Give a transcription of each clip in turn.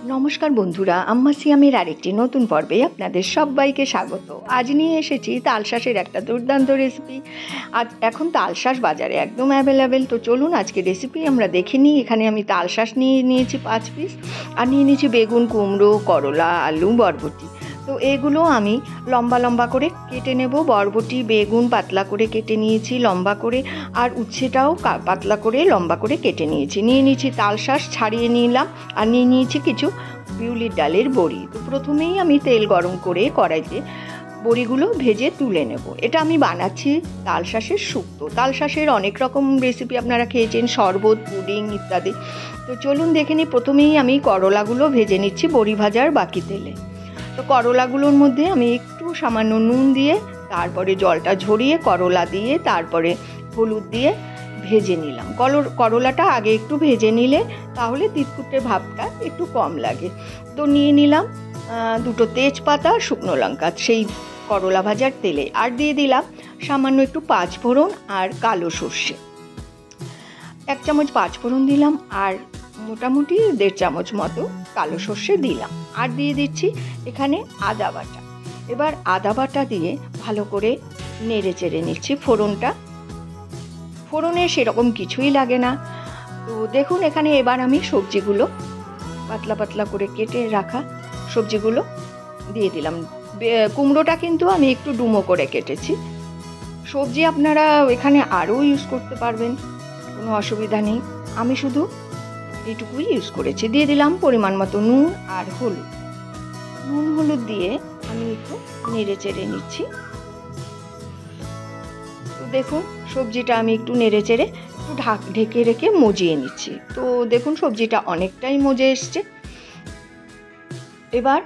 নমস্কার বন্ধুরা, আম্মা সিয়ামের আরেকটি নতুন পর্বে আপনাদের সবাইকে স্বাগত। আজ নিয়ে এসেছি তালশাঁসের একটা দুর্দান্ত রেসিপি। আজ এখন তালশাঁস বাজারে একদম অ্যাভেলেবেল। তো চলুন আজকে রেসিপি আমরা দেখে নিই। এখানে আমি তালশাঁস নিয়েছি 5 পিস, আর নিয়েছি বেগুন, কুমড়ো, করলা, আলু, বরবটি। তো এগুলো আমি লম্বা লম্বা করে কেটে নেব। বরবটি, বেগুন পাতলা করে কেটে নিয়েছি লম্বা করে, আর উচ্ছেটাও পাতলা করে লম্বা করে কেটে নিয়েছি তালশাঁস ছাড়িয়ে নিলাম, আর নিয়েছি কিছু বিউলির ডালের বড়ি। তো প্রথমেই আমি তেল গরম করে কড়াইতে বড়িগুলো ভেজে তুলে নেব। এটা আমি বানাচ্ছি তালশাঁসের শুক্তো। তালশাঁসের অনেক রকম রেসিপি আপনারা খেয়েছেন, শরবত, পুডিং ইত্যাদি। তো চলুন দেখে নিই। প্রথমেই আমি করলাগুলো ভেজে নিচ্ছি বড়ি ভাজার বাকি তেলে। তো করলাগুলোর মধ্যে আমি একটু সামান্য নুন দিয়ে, তারপরে জলটা ঝরিয়ে করলা দিয়ে, তারপরে হলুদ দিয়ে ভেজে নিলাম। করলাটা আগে একটু ভেজে নিলে তাহলে তিতকুটে ভাবটা একটু কম লাগে। তো নিয়ে নিলাম 2 তেজপাতা, শুকনো লঙ্কা সেই করলা ভাজার তেলে, আর দিয়ে দিলাম সামান্য একটু 5 ফোড়ন আর কালো সর্ষে। 1 চামচ 5 ফোড়ন দিলাম, আর মোটামুটি 1.5 চামচ মতো কালো সর্ষে দিলাম, আর দিয়ে দিচ্ছি এখানে আদা বাটা। এবার আদা বাটা দিয়ে ভালো করে নেড়ে চেড়ে নিচ্ছি ফোড়নটা। ফোড়নে সেরকম কিছুই লাগে না। তো দেখুন এখানে এবার আমি সবজিগুলো পাতলা পাতলা করে কেটে রাখা সবজিগুলো দিয়ে দিলাম। কুমড়োটা কিন্তু আমি একটু ডুমো করে কেটেছি। সবজি আপনারা এখানে আরও ইউজ করতে পারবেন, কোনো অসুবিধা নেই। আমি শুধু এইটুকুই ইউজ করেছি। দিয়ে দিলাম পরিমাণ মতো নুন আর হলুদ। নুন হলুদ দিয়ে আমি একটু নেড়ে চেড়ে নিচ্ছি। তো দেখুন সবজিটা আমি একটু নেড়ে চেড়ে একটু ঢেকে রেখে মজিয়ে নিচ্ছি। তো দেখুন সবজিটা অনেকটাই মজে এসছে। এবার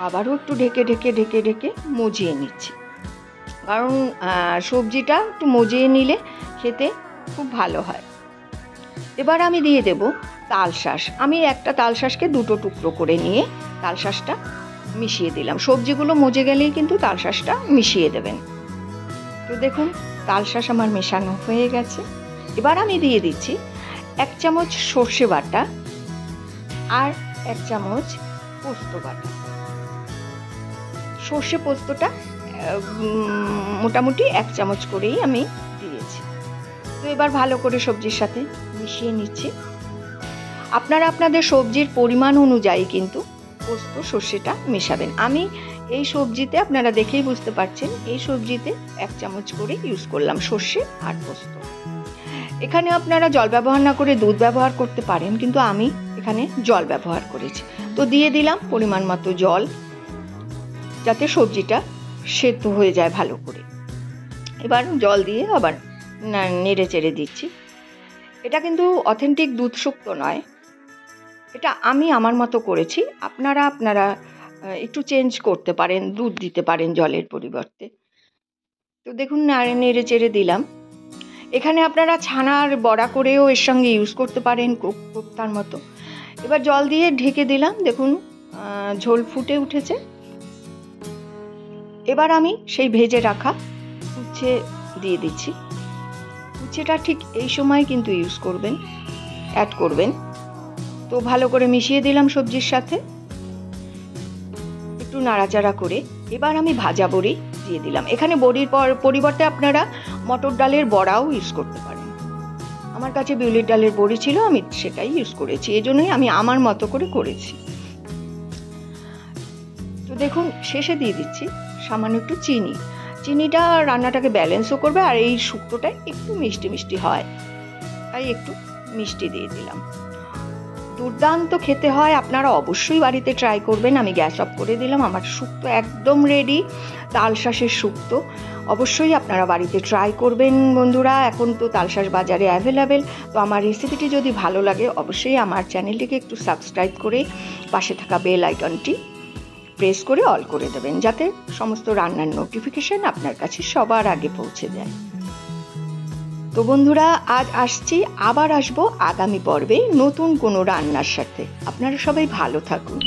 আবারও একটু ঢেকে মজিয়ে নিচ্ছি, কারণ সবজিটা একটু মজিয়ে নিলে খেতে খুব ভালো হয়। এবার আমি দিয়ে দেব তালশাঁস। আমি একটা তালশাঁসকে 2 টুকরো করে নিয়ে তালশাঁসটা মিশিয়ে দিলাম। সবজিগুলো মজে গেলেই কিন্তু তালশাঁসটা মিশিয়ে দেবেন। তো দেখুন তালশাঁস আমার মেশানো হয়ে গেছে। এবার আমি দিয়ে দিচ্ছি 1 চামচ সর্ষে বাটা আর 1 চামচ পোস্ত বাটা। সর্ষে পোস্তটা মোটামুটি 1 চামচ করেই আমি দিয়েছি। তো এবার ভালো করে সবজির সাথে মিশিয়ে নিচ্ছি। আপনারা আপনাদের সবজির পরিমাণ অনুযায়ী কিন্তু পোস্ত সর্ষেটা মেশাবেন। আমি এই সবজিতে আপনারা দেখেই বুঝতে পারছেন, এই সবজিতে 1 চামচ করে ইউজ করলাম সর্ষে আর পোস্ত। এখানে আপনারা জল ব্যবহার না করে দুধ ব্যবহার করতে পারেন, কিন্তু আমি এখানে জল ব্যবহার করেছি। তো দিয়ে দিলাম পরিমাণ মতো জল, যাতে সবজিটা সেদ্ধ হয়ে যায় ভালো করে। এবার জল দিয়ে আবার নেড়ে চেড়ে দিচ্ছি। এটা কিন্তু অথেন্টিক দুধ শুক্তো নয়, এটা আমি আমার মতো করেছি। আপনারা একটু চেঞ্জ করতে পারেন, দুধ দিতে পারেন জলের পরিবর্তে। তো দেখুন নেড়ে চেড়ে দিলাম। এখানে আপনারা ছানার বড়া করেও এর সঙ্গে ইউজ করতে পারেন, কোপ্তার মতো। এবার জল দিয়ে ঢেকে দিলাম। দেখুন ঝোল ফুটে উঠেছে। এবার আমি সেই ভেজে রাখা উচ্ছে দিয়ে দিচ্ছি। উচ্ছেটা ঠিক এই সময় কিন্তু অ্যাড করবেন। তো ভালো করে মিশিয়ে দিলাম সবজির সাথে, একটু নাড়াচাড়া করে। এবার আমি ভাজা বড়ি দিয়ে দিলাম। এখানে বড়ির পরিবর্তে আপনারা মটর ডালের বড়াও ইউজ করতে পারেন। আমার কাছে বিউলির ডালের বড়ি ছিল, আমি সেটাই ইউজ করেছি। এই জন্যই আমি আমার মতো করে করেছি। তো দেখুন শেষে দিয়ে দিচ্ছি সামান্য একটু চিনি। চিনিটা রান্নাটাকে ব্যালেন্সও করবে, আর এই শুক্তোটা একটু মিষ্টি মিষ্টি হয়, তাই একটু মিষ্টি দিয়ে দিলাম। দুর্দান্ত খেতে হয়, আপনারা অবশ্যই বাড়িতে ট্রাই করবেন। আমি গ্যাস অফ করে দিলাম। আমার শুক্তো একদম রেডি, তালশাঁসের শুক্তো। অবশ্যই আপনারা বাড়িতে ট্রাই করবেন বন্ধুরা। এখন তো তালশাঁস বাজারে অ্যাভেলেবেল। তো আমার রেসিপিটি যদি ভালো লাগে অবশ্যই আমার চ্যানেলটিকে একটু সাবস্ক্রাইব করে পাশে থাকা বেল আইকনটি প্রেস করে অল করে দেবেন, যাতে সমস্ত রান্নার নোটিফিকেশন আপনার কাছে সবার আগে পৌঁছে যায়। তো বন্ধুরা আজ আসছি, আবার আসবো আগামী পর্বে নতুন কোনো রান্নার সাথে। আপনারা সবাই ভালো থাকুন।